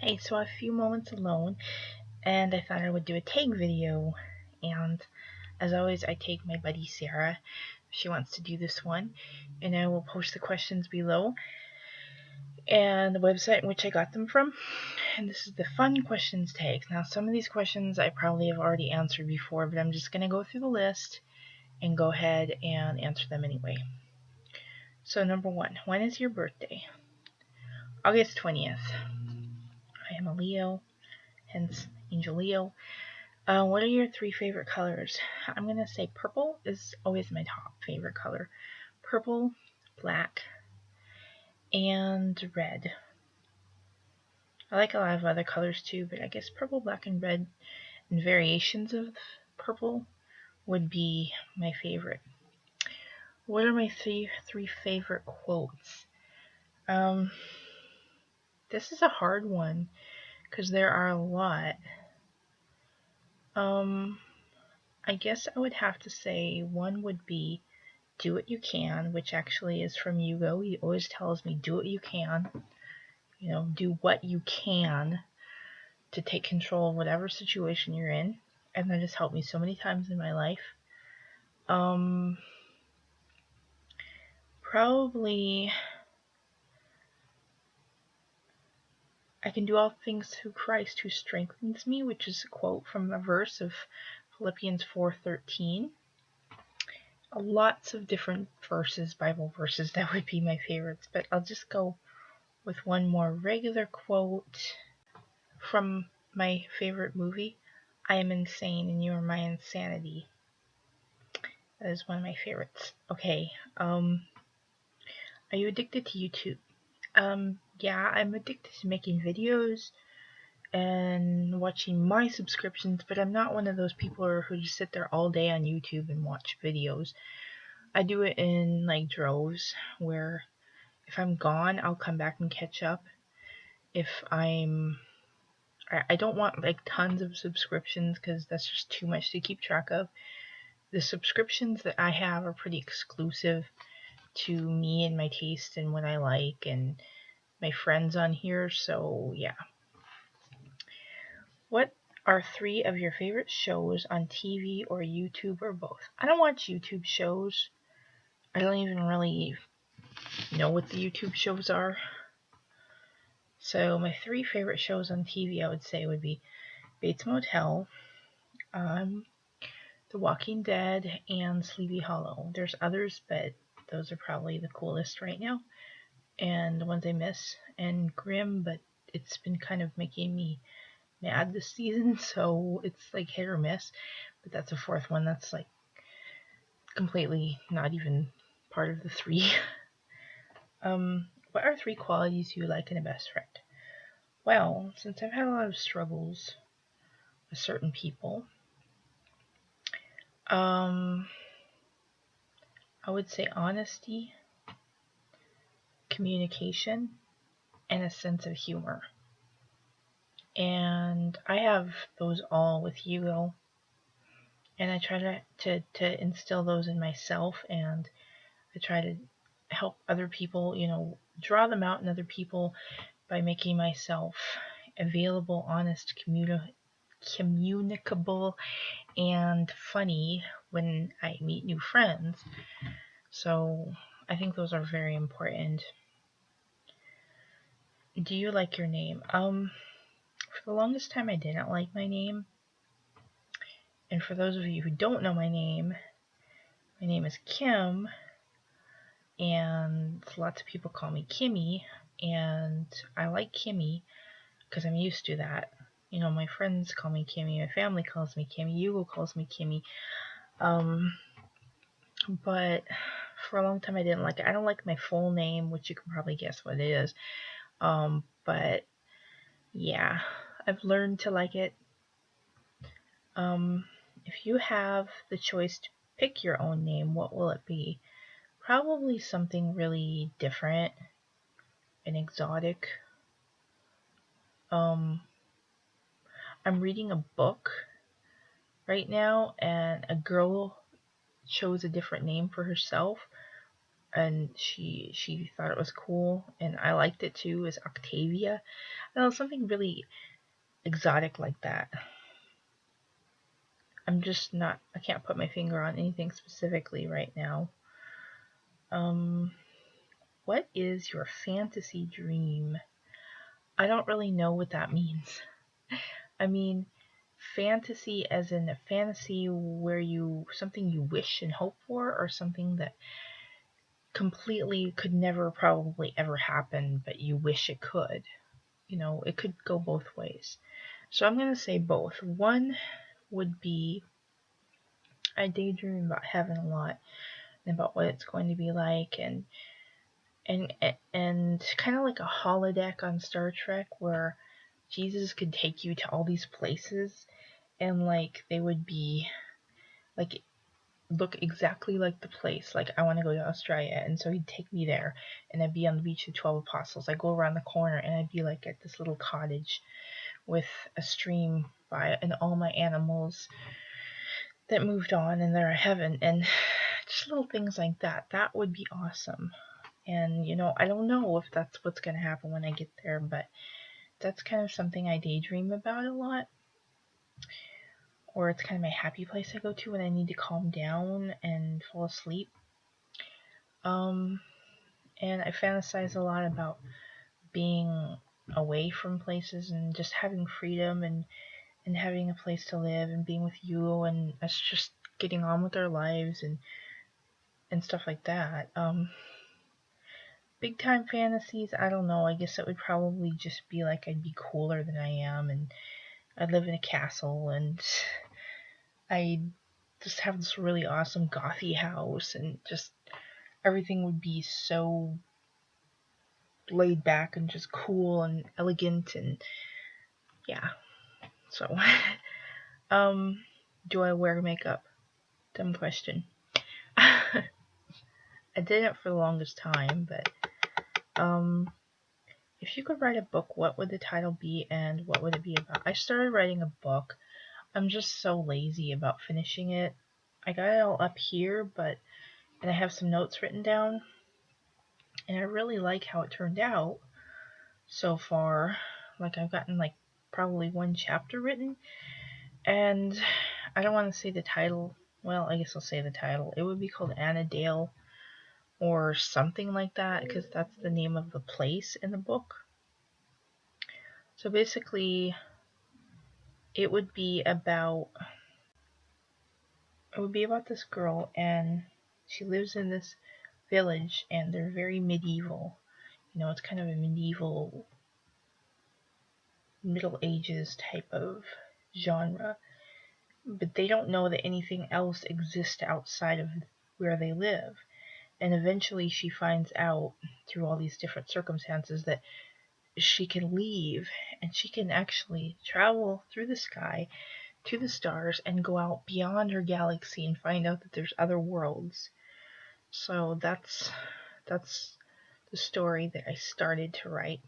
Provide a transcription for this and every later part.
Hey, so a few moments alone, and I thought I would do a tag video. And as always, I tag my buddy Sarah. She wants to do this one, and I will post the questions below and the website in which I got them from. And this is the fun questions tag. Now, some of these questions I probably have already answered before, but I'm just going to go through the list and go ahead and answer them anyway. So, number 1, when is your birthday? August 20th. I am a Leo, hence Angel Leo. What are your 3 favorite colors? I'm going to say purple is always my top favorite color. Purple, black, and red. I like a lot of other colors too, but I guess purple, black, and red and variations of purple would be my favorite. What are my three favorite quotes? This is a hard one because there are a lot. I guess I would have to say one would be do what you can, which actually is from Hugo. He always tells me, do what you can. Do what you can to take control of whatever situation you're in. And that has helped me so many times in my life. Probably, I can do all things through Christ who strengthens me, which is a quote from a verse of Philippians 4:13. Lots of different verses, Bible verses, that would be my favorites, but I'll just go with one more regular quote from my favorite movie. I am insane and you are my insanity. That is one of my favorites. Okay, are you addicted to YouTube? Yeah, I'm addicted to making videos and watching my subscriptions, but I'm not one of those people who just sit there all day on YouTube and watch videos. I do it in like droves, where if I'm gone, I'll come back and catch up. If I don't want like tons of subscriptions because that's just too much to keep track of. The subscriptions that I have are pretty exclusive to me and my taste and what I like and my friends on here, so yeah. What are 3 of your favorite shows on TV or YouTube or both? I don't watch YouTube shows. I don't even really know what the YouTube shows are. So my 3 favorite shows on TV, I would say, would be Bates Motel, The Walking Dead, and Sleepy Hollow. There's others, but those are probably the coolest right now, and the ones I miss. And Grimm, but it's been kind of making me mad this season, so it's like hit or miss. But that's a 4th one that's like completely not even part of the 3. What are 3 qualities you like in a best friend? Well, since I've had a lot of struggles with certain people, I would say honesty, communication, and a sense of humor. And I have those all with Hugo, and I try to instill those in myself, and I try to help other people, draw them out in other people by making myself available, honest, communicable, and funny when I meet new friends. So I think those are very important. Do you like your name? For the longest time I didn't like my name. And for those of you who don't know my name is Kim, and lots of people call me Kimmy, and I like Kimmy because I'm used to that. My friends call me Kimmy, my family calls me Kimmy, Hugo calls me Kimmy. But for a long time I didn't like it. I don't like my full name, which you can probably guess what it is. But yeah, I've learned to like it. If you have the choice to pick your own name, what will it be? Probably something really different and exotic. I'm reading a book right now, and a girl chose a different name for herself. and she thought it was cool, and I liked it too, is Octavia. I don't know, something really exotic like that. I can't put my finger on anything specifically right now. What is your fantasy dream? I don't really know what that means. I mean, fantasy as in a fantasy where something you wish and hope for, or something that completely could never probably ever happen, but you wish it could. It could go both ways. So I'm going to say both. One would be, I daydream about heaven a lot, and about what it's going to be like, and kind of like a holodeck on Star Trek, where Jesus could take you to all these places, and like they would be like look exactly like the place. Like, I want to go to Australia, and so he'd take me there, and I'd be on the beach of 12 Apostles. I'd go around the corner, and I'd be like at this little cottage with a stream by, and all my animals that moved on, and they're in heaven, and just little things like that. That would be awesome. And I don't know if that's what's going to happen when I get there, but that's kind of something I daydream about a lot. Or it's kind of my happy place I go to when I need to calm down and fall asleep. And I fantasize a lot about being away from places and just having freedom, and having a place to live, and being with you, and us just getting on with our lives, and stuff like that. Big time fantasies, I don't know. I guess it would probably just be like I'd be cooler than I am, and I'd live in a castle, and I'd just have this really awesome gothy house, and just everything would be so laid back and just cool and elegant, and yeah. So, do I wear makeup? Dumb question. I didn't for the longest time, but if you could write a book, what would the title be, and what would it be about? I started writing a book. I'm just so lazy about finishing it. I got it all up here, and I have some notes written down, and I really like how it turned out so far. Like, I've gotten like probably one chapter written, and I don't want to say the title. Well, I guess I'll say the title. It would be called Annandale, or something like that, because that's the name of the place in the book. So basically, it would be about this girl, and she lives in this village, and they're very medieval. It's kind of a medieval, Middle Ages type of genre, but they don't know that anything else exists outside of where they live. And eventually she finds out through all these different circumstances that she can leave, and she can actually travel through the sky to the stars and go out beyond her galaxy and find out that there's other worlds. So that's the story that I started to write.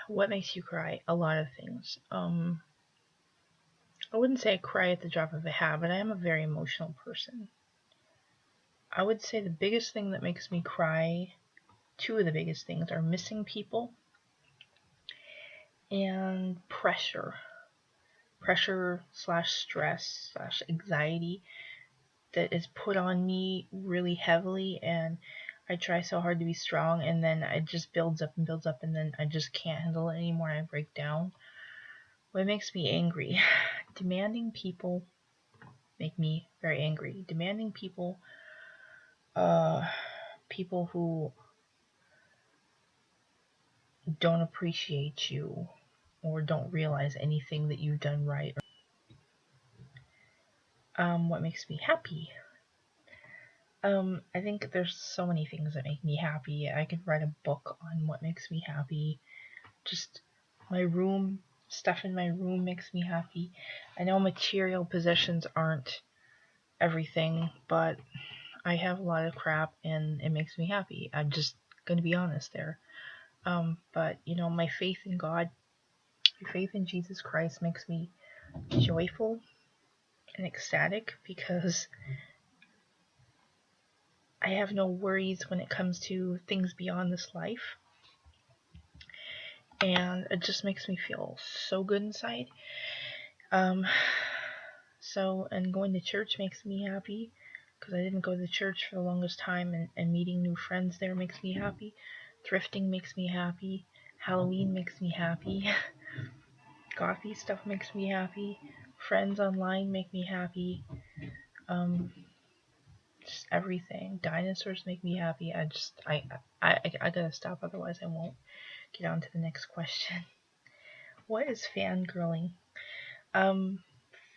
What makes you cry? A lot of things. I wouldn't say I cry at the drop of a hat, but I am a very emotional person. I would say the biggest thing that makes me cry, two of the biggest things, are missing people and pressure. Pressure/stress/anxiety that is put on me really heavily, and I try so hard to be strong, and then it just builds up and builds up, and then I just can't handle it anymore, and I break down. What makes me angry? Demanding people make me very angry. Demanding people, people who don't appreciate you or don't realize anything that you've done right. What makes me happy? I think there's so many things that make me happy. I could write a book on what makes me happy. Just my room, stuff in my room makes me happy. I know material possessions aren't everything, but I have a lot of crap, and it makes me happy. I'm just gonna be honest there. But my faith in God, my faith in Jesus Christ makes me joyful and ecstatic, because I have no worries when it comes to things beyond this life. And it just makes me feel so good inside. And going to church makes me happy, because I didn't go to church for the longest time, and meeting new friends there makes me happy. Thrifting makes me happy. Halloween makes me happy. Coffee stuff makes me happy. Friends online make me happy. Just everything. Dinosaurs make me happy. I gotta stop, otherwise I won't get on to the next question. What is fangirling?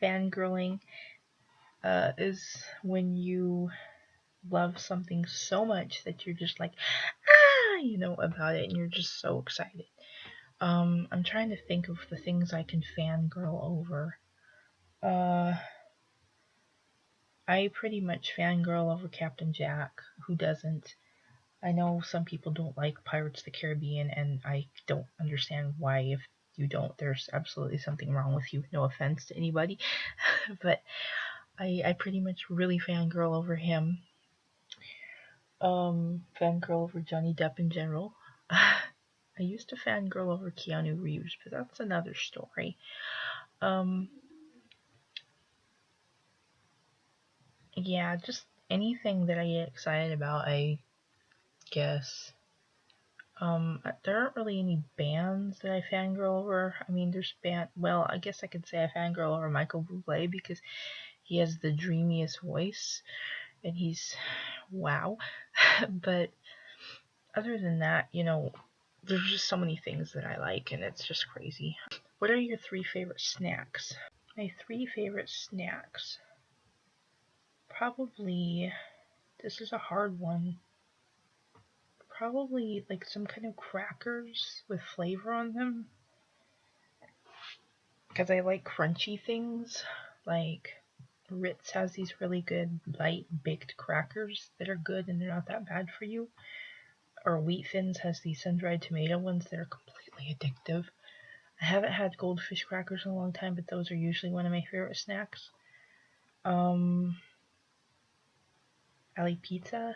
Fangirling is when you love something so much that you're just like, about it, and you're just so excited. I'm trying to think of the things I can fangirl over. I pretty much fangirl over Captain Jack. Who doesn't? I know some people don't like Pirates of the Caribbean, and I don't understand why. If you don't, there's absolutely something wrong with you. No offense to anybody. But I pretty much really fangirl over him. Fangirl over Johnny Depp in general. I used to fangirl over Keanu Reeves, but that's another story. Yeah, just anything that I get excited about, I guess. There aren't really any bands that I fangirl over. I mean, I guess I could say I fangirl over Michael Bublé because he has the dreamiest voice, and he's wow. But other than that, there's just so many things that I like, and it's just crazy. What are your 3 favorite snacks? My 3 favorite snacks. Probably, this is a hard one. Probably like some kind of crackers with flavor on them. Because I like crunchy things. Like Ritz has these really good light baked crackers that are good and they're not that bad for you. Or Wheat Thins has these sun-dried tomato ones that are completely addictive. I haven't had goldfish crackers in a long time, but those are usually one of my favorite snacks. I like pizza.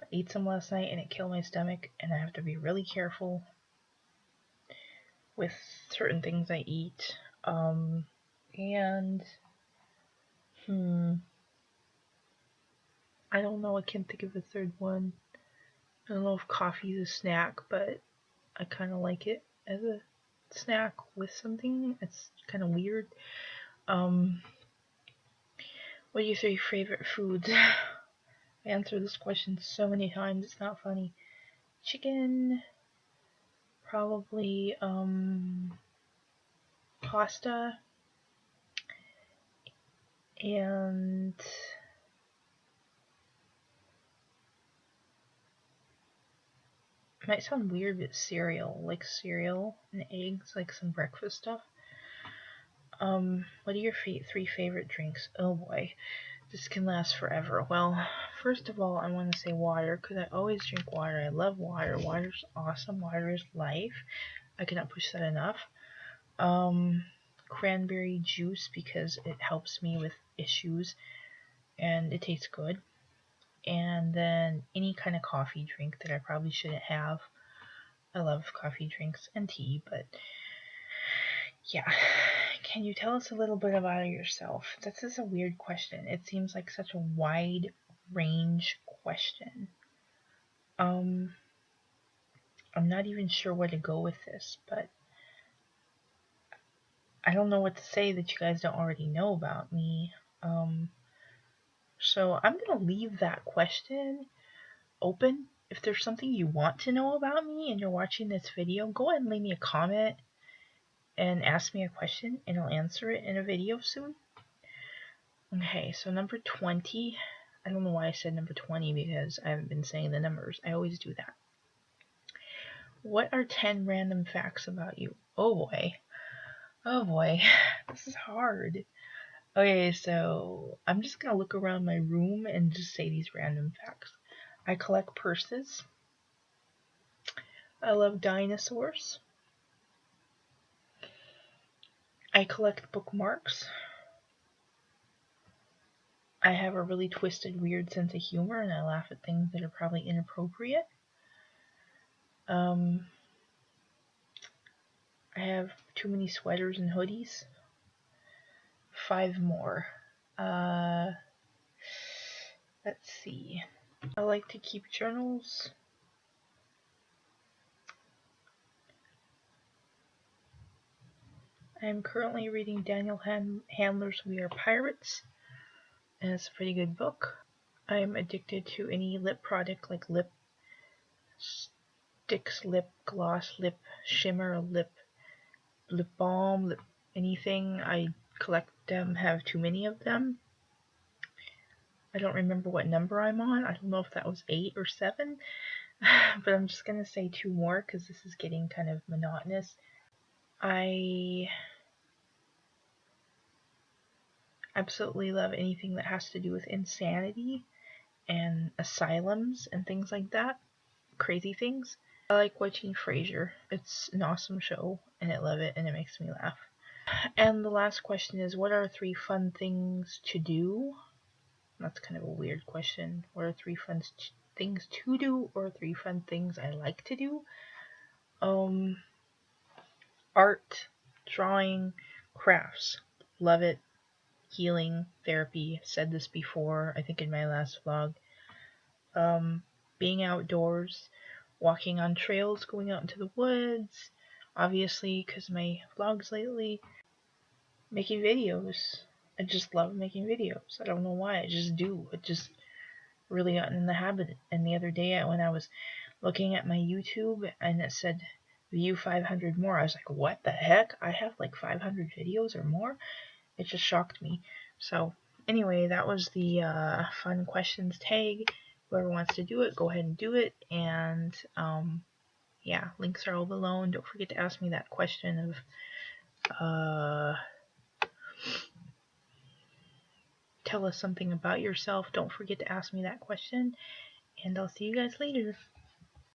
I ate some last night and it killed my stomach, and I have to be really careful with certain things I eat. And I don't know, I can't think of a third one. I don't know if coffee is a snack, but I kind of like it as a snack with something. It's kind of weird. What are your 3 favorite foods? I answered this question so many times, it's not funny. Chicken, probably, pasta, and it might sound weird, but cereal, like cereal and eggs, like some breakfast stuff. What are your 3 favorite drinks? Oh boy, this can last forever. Well, first of all, I want to say water, because I always drink water. I love water. Water's awesome. Water is life. I cannot push that enough. Cranberry juice, because it helps me with issues, and it tastes good. And then any kind of coffee drink that I probably shouldn't have. I love coffee drinks and tea, but yeah. Can you tell us a little bit about yourself? This is a weird question. It seems like such a wide range question. I'm not even sure where to go with this, but I don't know what to say that you guys don't already know about me. So I'm going to leave that question open. If there's something you want to know about me and you're watching this video, go ahead and leave me a comment and ask me a question, and I'll answer it in a video soon. Okay, so number 20. I don't know why I said number 20, because I haven't been saying the numbers. I always do that. What are 10 random facts about you? Oh boy. Oh boy. This is hard. Okay, so I'm just gonna look around my room and just say these random facts. I collect purses. I love dinosaurs. I collect bookmarks. I have a really twisted, weird sense of humor, and I laugh at things that are probably inappropriate. I have too many sweaters and hoodies. 5 more. Let's see. I like to keep journals. I am currently reading Daniel Handler's We Are Pirates, and it's a pretty good book. I am addicted to any lip product like lip sticks, lip gloss, lip shimmer, lip balm, lip anything. I collect them, have too many of them. I don't remember what number I'm on. I don't know if that was 8 or 7, but I'm just going to say 2 more because this is getting kind of monotonous. I absolutely love anything that has to do with insanity and asylums and things like that. Crazy things. I like watching Frasier. It's an awesome show, and I love it, and it makes me laugh. And the last question is, what are 3 fun things to do? That's kind of a weird question. What are 3 fun things to do, or 3 fun things I like to do? Art, drawing, crafts. Love it. Healing, therapy. Said this before, I think in my last vlog. Being outdoors, walking on trails, going out into the woods, obviously, because my vlogs lately, making videos. I just love making videos. I don't know why, I just do. I just really gotten in the habit. And the other day when I was looking at my YouTube and it said view 500 more, I was like, what the heck? I have like 500 videos or more? It just shocked me. So anyway, that was the fun questions tag. Whoever wants to do it, go ahead and do it. And yeah, links are all below. And don't forget to ask me that question of tell us something about yourself. Don't forget to ask me that question. And I'll see you guys later.